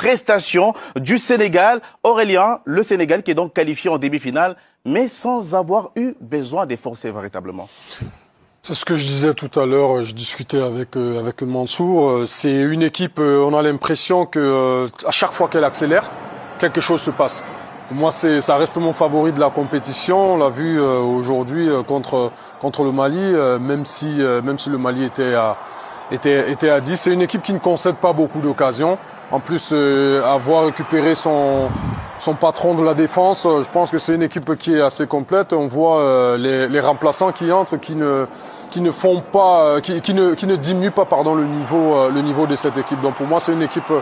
prestation du Sénégal. Aurélien, le Sénégal qui est donc qualifié en demi-finale, mais sans avoir eu besoin d'efforcer véritablement. C'est ce que je disais tout à l'heure, je discutais avec Mansour. C'est une équipe, on a l'impression que à chaque fois qu'elle accélère, quelque chose se passe. Moi, ça reste mon favori de la compétition. On l'a vu aujourd'hui contre le Mali, même si le Mali était à 10. C'est une équipe qui ne concède pas beaucoup d'occasions. En plus, avoir récupéré son patron de la défense, je pense que c'est une équipe qui est assez complète. On voit les remplaçants qui entrent, qui ne font pas, qui ne diminuent pas, le niveau de cette équipe. Donc pour moi, c'est une équipe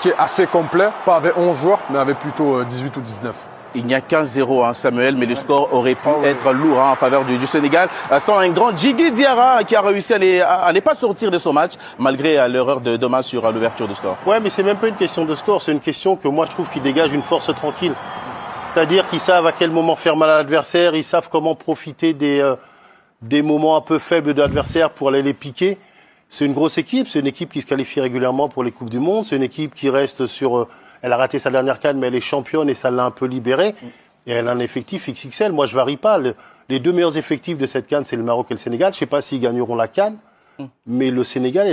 qui est assez complète, pas avec 11 joueurs, mais avec plutôt 18 ou 19. Il n'y a qu'un 0, Samuel, mais le score aurait pu être lourd en faveur du Sénégal. Sans un grand Djigui Diarra qui a réussi à ne pas sortir de son match, malgré l'erreur de Thomas sur l'ouverture du score. Ouais, mais c'est même pas une question de score, c'est une question que moi je trouve qui dégage une force tranquille. C'est-à-dire qu'ils savent à quel moment faire mal à l'adversaire, ils savent comment profiter des moments un peu faibles de l'adversaire pour aller les piquer. C'est une grosse équipe, c'est une équipe qui se qualifie régulièrement pour les Coupes du Monde, c'est une équipe qui reste sur... Elle a raté sa dernière CAN, mais elle est championne et ça l'a un peu libérée. Et elle a un effectif XXL. Moi, je varie pas. Les deux meilleurs effectifs de cette CAN, c'est le Maroc et le Sénégal. Je ne sais pas s'ils gagneront la CAN, mais le Sénégal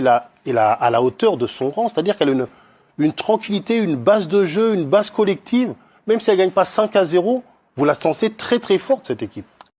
est à la hauteur de son rang. C'est-à-dire qu'elle a une tranquillité, une base de jeu, une base collective. Même si elle ne gagne pas 5-0, vous la sentez très très forte, cette équipe.